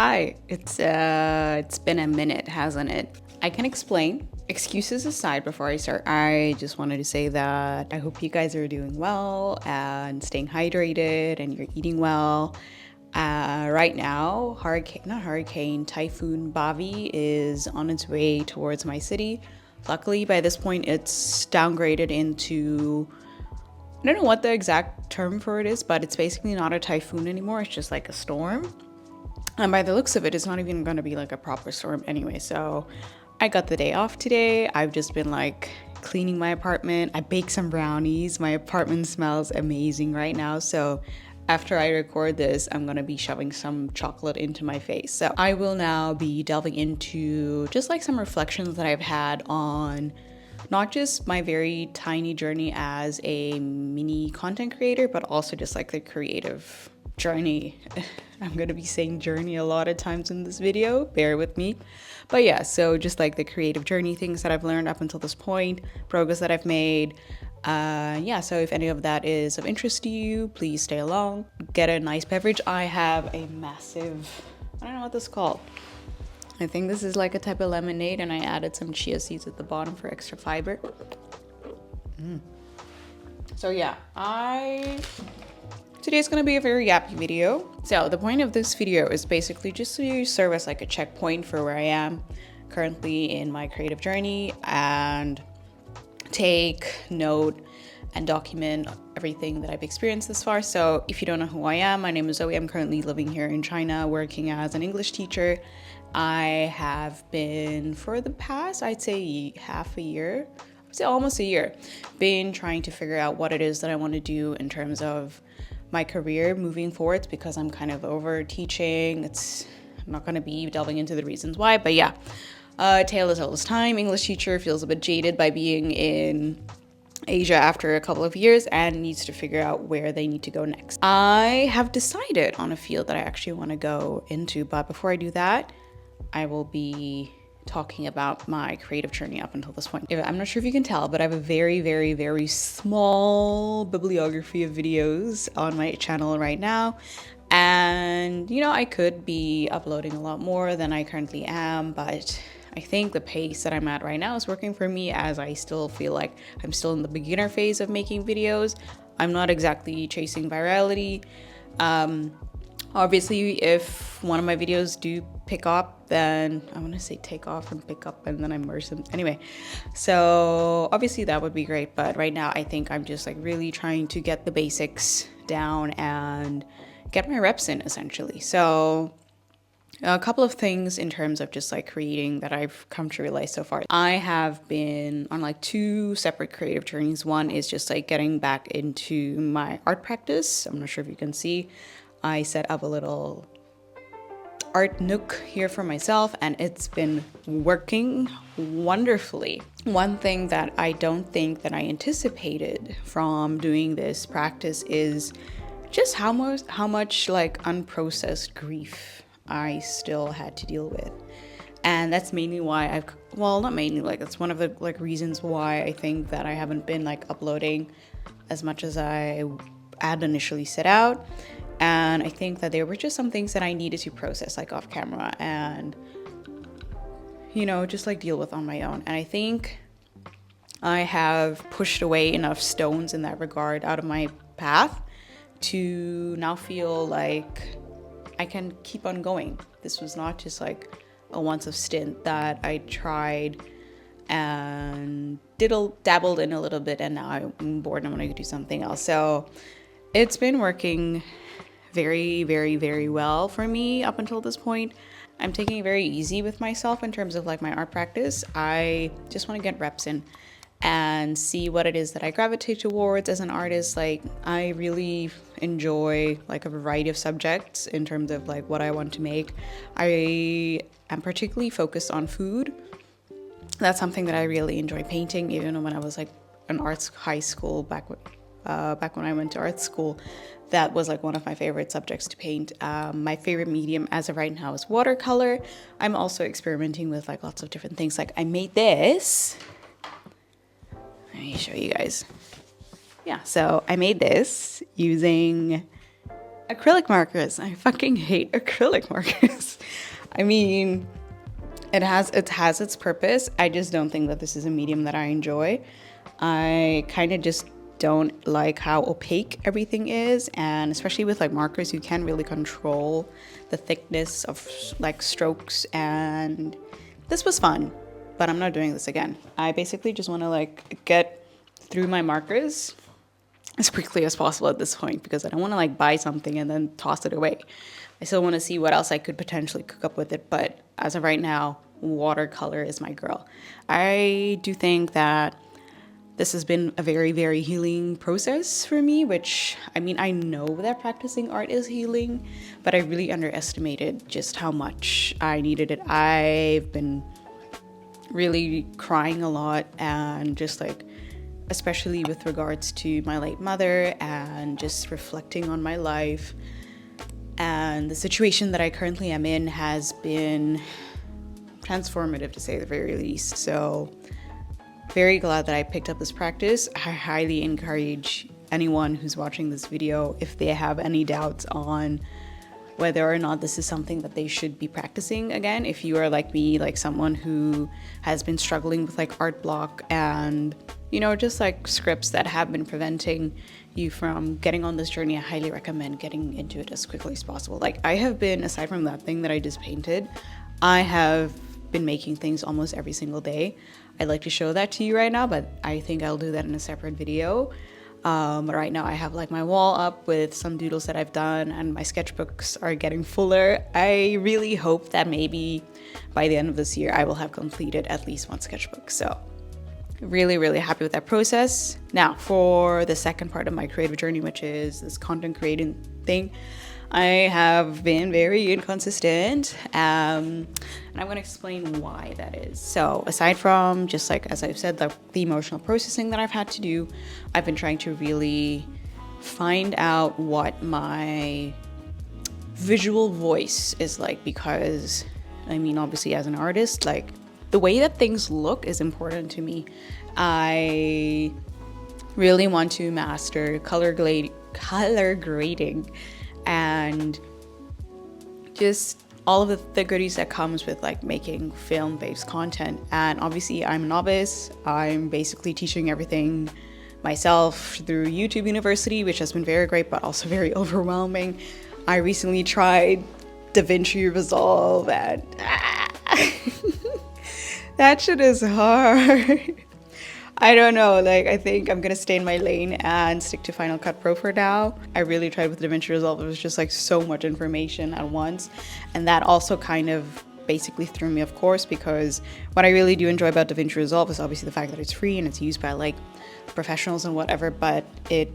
Hi, it's been a minute, hasn't it? I can explain. Excuses aside, before I start, I just wanted to say that I hope you guys are doing well and staying hydrated and you're eating well. Right now, Typhoon Bavi is on its way towards my city. Luckily, by this point, it's downgraded into, I don't know what the exact term for it is, but it's basically not a typhoon anymore. It's just like a storm. And by the looks of it, it's not even going to be like a proper storm anyway. So I got the day off today. I've just been like cleaning my apartment. I baked some brownies. My apartment smells amazing right now. So after I record this, I'm going to be shoving some chocolate into my face. So I will now be delving into just like some reflections that I've had on not just my very tiny journey as a mini content creator, but also just like the creative journey. I'm gonna be saying journey a lot of times in this video, bear with me. But yeah, so just like the creative journey, things that I've learned up until this point, progress that I've made. Yeah, so if any of that is of interest to you, please stay along. Get a nice beverage. I have a massive, I don't know what this is called. I think this is like a type of lemonade, and I added some chia seeds at the bottom for extra fiber. So yeah, today's gonna be a very yappy video. So the point of this video is basically just to serve as like a checkpoint for where I am currently in my creative journey and take note and document everything that I've experienced this far. So if you don't know who I am, my name is Zoe. I'm currently living here in China, working as an English teacher. I have been for the past, I'd say half a year, I'd say almost a year, been trying to figure out what it is that I want to do in terms of my career moving forwards, because I'm kind of over teaching. I'm not going to be delving into the reasons why, but yeah. Tale as old as time, English teacher feels a bit jaded by being in Asia after a couple of years and needs to figure out where they need to go next. I have decided on a field that I actually want to go into, but before I do that, I will be talking about my creative journey up until this point. I'm not sure if you can tell, but I have a very, very, very small bibliography of videos on my channel right now. And, I could be uploading a lot more than I currently am, but I think the pace that I'm at right now is working for me, as I still feel like I'm still in the beginner phase of making videos. I'm not exactly chasing virality. Obviously, if one of my videos do pick up, then I want to say take off and pick up, and then I'm immersive. Anyway, so obviously that would be great. But right now, I think I'm just like really trying to get the basics down and get my reps in, essentially. So a couple of things in terms of just like creating that I've come to realize so far. I have been on like two separate creative journeys. One is just like getting back into my art practice. I'm not sure if you can see. I set up a little art nook here for myself, and it's been working wonderfully. One thing that I don't think that I anticipated from doing this practice is just how much like unprocessed grief I still had to deal with. And that's mainly why not mainly, like that's one of the like reasons why I think that I haven't been like uploading as much as I had initially set out. And I think that there were just some things that I needed to process like off camera and, just like deal with on my own. And I think I have pushed away enough stones in that regard out of my path to now feel like I can keep on going. This was not just like a once-off stint that I tried and dabbled in a little bit, and now I'm bored and I want to do something else. So it's been working very, very, very well for me up until this point. I'm taking it very easy with myself in terms of like my art practice. I just want to get reps in and see what it is that I gravitate towards as an artist. Like I really enjoy like a variety of subjects in terms of like what I want to make. I am particularly focused on food. That's something that I really enjoy painting, even when I was like in arts high school back when I went to art school. That was like one of my favorite subjects to paint. My favorite medium as of right now is watercolor. I'm also experimenting with like lots of different things. Like I made this. Let me show you guys. Yeah, so I made this using Acrylic markers. I fucking hate acrylic markers. I mean, it has its purpose. I just don't think that this is a medium that I enjoy. I kind of just don't like how opaque everything is, and especially with like markers, you can't really control the thickness of like strokes. And this was fun, but I'm not doing this again. I basically just want to like get through my markers as quickly as possible at this point, because I don't want to like buy something and then toss it away. I still want to see what else I could potentially cook up with it, but as of right now, watercolor is my girl. I do think that this has been a very, very healing process for me, which, I mean, I know that practicing art is healing, but I really underestimated just how much I needed it. I've been really crying a lot, and just like, especially with regards to my late mother, and just reflecting on my life. And the situation that I currently am in has been transformative, to say the very least. So very glad that I picked up this practice. I highly encourage anyone who's watching this video, if they have any doubts on whether or not this is something that they should be practicing again. If you are like me, like someone who has been struggling with like art block and, you know, just like scripts that have been preventing you from getting on this journey, I highly recommend getting into it as quickly as possible. Like I have been, aside from that thing that I just painted, I have been making things almost every single day. I'd like to show that to you right now, but I think I'll do that in a separate video. But right now I have like my wall up with some doodles that I've done, and my sketchbooks are getting fuller. I really hope that maybe by the end of this year I will have completed at least one sketchbook. So really, really happy with that process. Now for the second part of my creative journey, which is this content creating thing, I have been very inconsistent, and I'm going to explain why that is. So aside from just like, as I've said, the emotional processing that I've had to do, I've been trying to really find out what my visual voice is like, because I mean, obviously as an artist, like the way that things look is important to me. I really want to master color grading and just all of the goodies that comes with like making film-based content. And obviously I'm a novice. I'm basically teaching everything myself through YouTube University, which has been very great, but also very overwhelming. I recently tried DaVinci Resolve, and that shit is hard. I don't know, like I think I'm gonna stay in my lane and stick to Final Cut Pro for now. I really tried with DaVinci Resolve. It was just like so much information at once, and that also kind of basically threw me off course, because what I really do enjoy about DaVinci Resolve is obviously the fact that it's free and it's used by like professionals and whatever, but it,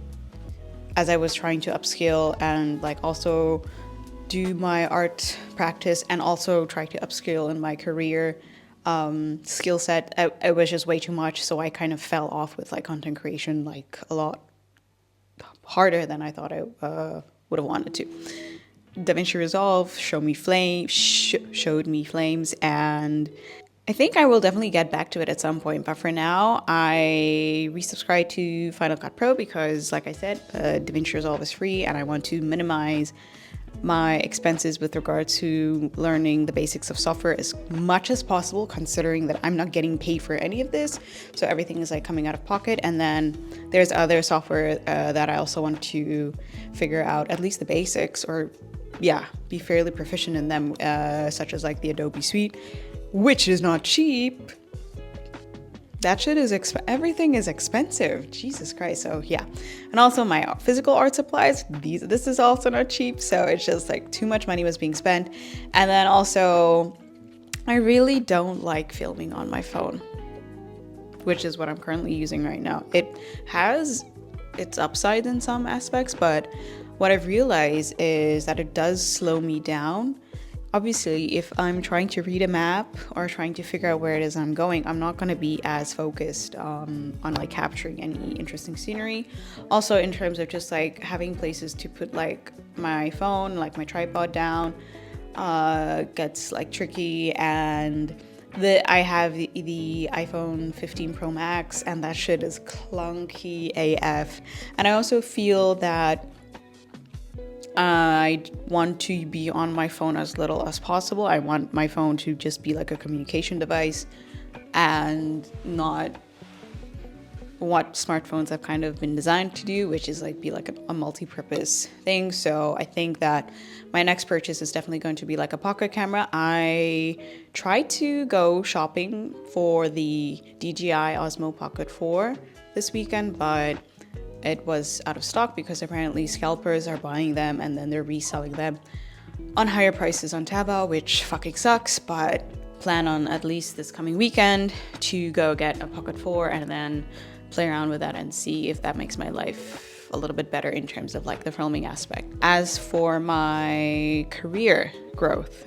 as I was trying to upskill and like also do my art practice and also try to upskill in my career skill set, it was just way too much. So I kind of fell off with like content creation like a lot harder than I thought I would have wanted to. DaVinci Resolve showed me flames, and I think I will definitely get back to it at some point. But for now, I resubscribed to Final Cut Pro because, like I said, DaVinci Resolve is free, and I want to minimize my expenses with regards to learning the basics of software as much as possible, considering that I'm not getting paid for any of this. So everything is like coming out of pocket. And then there's other software that I also want to figure out at least the basics, or be fairly proficient in them, such as like the Adobe Suite, which is not cheap. That shit is everything is expensive. Jesus Christ. So yeah. And also my physical art supplies, this is also not cheap. So it's just like too much money was being spent. And then also I really don't like filming on my phone, which is what I'm currently using right now. It has its upsides in some aspects, but what I've realized is that it does slow me down. Obviously, if I'm trying to read a map or trying to figure out where it is I'm going, I'm not going to be as focused on like capturing any interesting scenery. Also, in terms of just like having places to put like my phone, like my tripod down, gets like tricky. And I have the iPhone 15 Pro Max, and that shit is clunky AF. And I also feel that I want to be on my phone as little as possible. I want my phone to just be like a communication device and not what smartphones have kind of been designed to do, which is like be like a multi-purpose thing. So I think that my next purchase is definitely going to be like a pocket camera. I tried to go shopping for the DJI Osmo Pocket 4 this weekend, but it was out of stock because apparently scalpers are buying them and then they're reselling them on higher prices on Taobao, which fucking sucks. But plan on at least this coming weekend to go get a Pocket 4 and then play around with that and see if that makes my life a little bit better in terms of like the filming aspect. As for my career growth,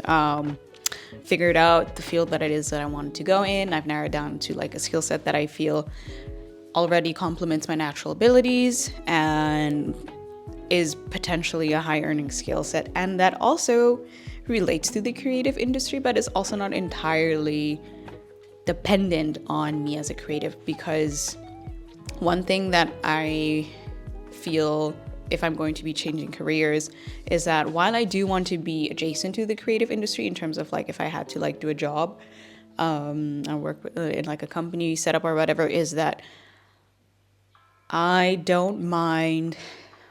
figured out the field that it is that I wanted to go in. I've narrowed down to like a skill set that I feel already complements my natural abilities and is potentially a high earning skill set, and that also relates to the creative industry, but is also not entirely dependent on me as a creative. Because one thing that I feel if I'm going to be changing careers is that while I do want to be adjacent to the creative industry in terms of like if I had to like do a job and work in like a company setup or whatever, is that I don't mind,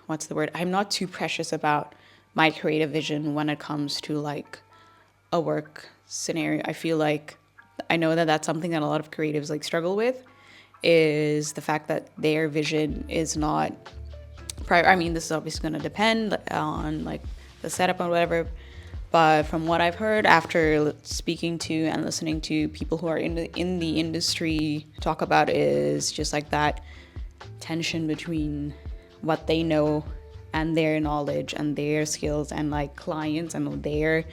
I'm not too precious about my creative vision when it comes to like a work scenario. I feel like I know that that's something that a lot of creatives like struggle with, is the fact that their vision is not I mean, this is obviously going to depend on like the setup or whatever, but from what I've heard after speaking to and listening to people who are in the industry talk about, is just like that tension between what they know and their knowledge and their skills and like clients and their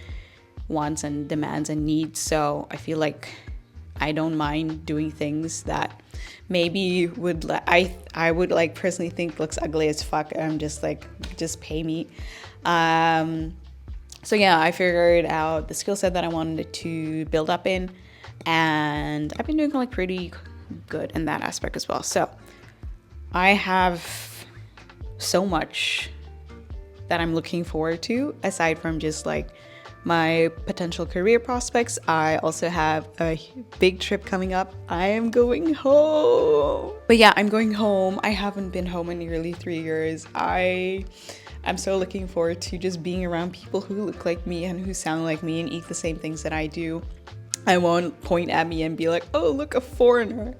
wants and demands and needs. So I feel like I don't mind doing things that maybe would I would like personally think looks ugly as fuck. I'm just like, just pay me. So yeah, I figured out the skill set that I wanted to build up in, and I've been doing like pretty good in that aspect as well. So I have so much that I'm looking forward to aside from just like my potential career prospects. I also have a big trip coming up. I am going home. But yeah, I'm going home. I haven't been home in nearly 3 years. I'm so looking forward to just being around people who look like me and who sound like me and eat the same things that I do. I won't point at me and be like, oh, look, a foreigner.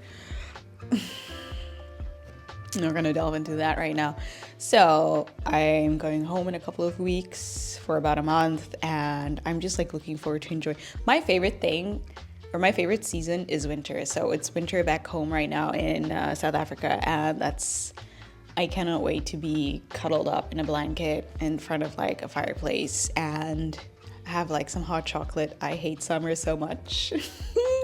I'm not gonna delve into that right now. So I'm going home in a couple of weeks for about a month, and I'm just like looking forward to enjoy. My favorite thing, or my favorite season, is winter. So it's winter back home right now in South Africa, and I cannot wait to be cuddled up in a blanket in front of like a fireplace and have like some hot chocolate. I hate summer so much.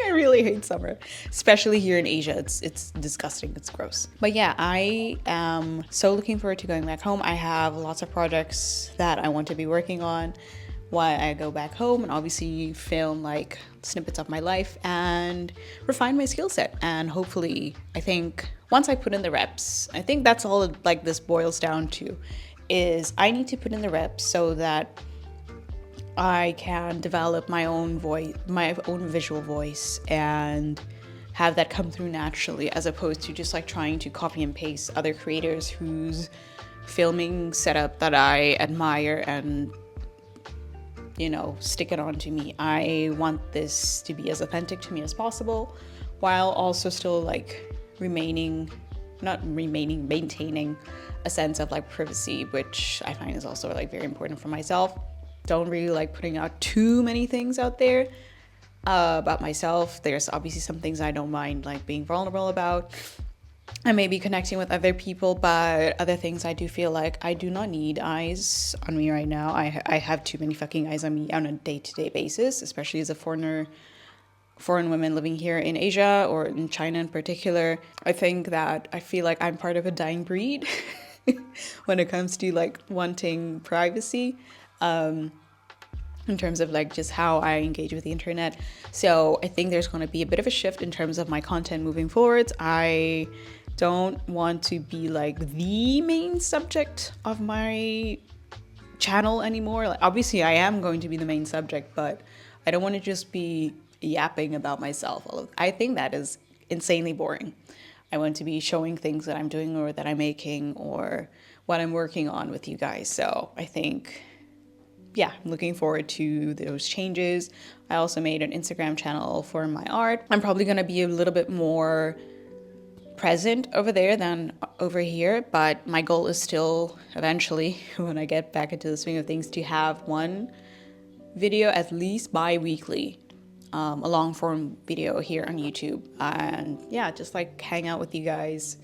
I really hate summer, especially here in Asia. It's disgusting. It's gross. But yeah, I am so looking forward to going back home. I have lots of projects that I want to be working on while I go back home, and obviously film like snippets of my life and refine my skill set. And hopefully, I think once I put in the reps, I think that's all like this boils down to, is I need to put in the reps so that I can develop my own voice, my own visual voice, and have that come through naturally, as opposed to just like trying to copy and paste other creators whose filming setup that I admire and, you know, stick it on to me. I want this to be as authentic to me as possible, while also still like maintaining a sense of like privacy, which I find is also like very important for myself. Don't really like putting out too many things out there about myself. There's obviously some things I don't mind like being vulnerable about. I may be connecting with other people, but other things I do feel like I do not need eyes on me right now. I have too many fucking eyes on me on a day-to-day basis, especially as a foreign women living here in Asia or in China in particular. I think that I feel like I'm part of a dying breed when it comes to like wanting privacy. In terms of like just how I engage with the internet. So I think there's going to be a bit of a shift in terms of my content moving forwards. I don't want to be like the main subject of my channel anymore. Like, obviously, I am going to be the main subject, but I don't want to just be yapping about myself. I think that is insanely boring. I want to be showing things that I'm doing or that I'm making or what I'm working on with you guys. So I think, yeah, I'm looking forward to those changes. I also made an Instagram channel for my art. I'm probably going to be a little bit more present over there than over here, but my goal is still eventually, when I get back into the swing of things, to have one video at least bi-weekly, a long form video here on YouTube, and yeah, just like hang out with you guys.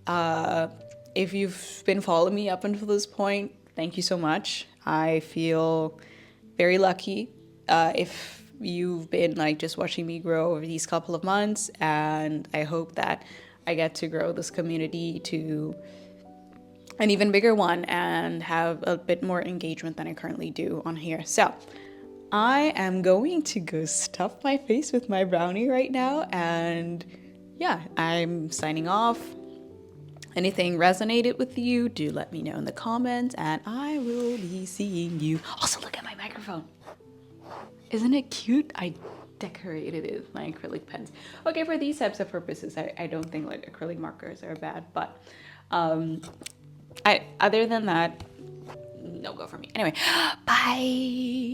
If you've been following me up until this point, thank you so much. I feel very lucky. If you've been like just watching me grow over these couple of months, and I hope that I get to grow this community to an even bigger one and have a bit more engagement than I currently do on here. So I am going to go stuff my face with my brownie right now, and yeah, I'm signing off. Anything resonated with you, do let me know in the comments, and I will be seeing you. Also, look at my microphone. Isn't it cute? I decorated it with my acrylic pens. Okay, for these types of purposes, I don't think like acrylic markers are bad, but other than that, no go for me. Anyway, bye.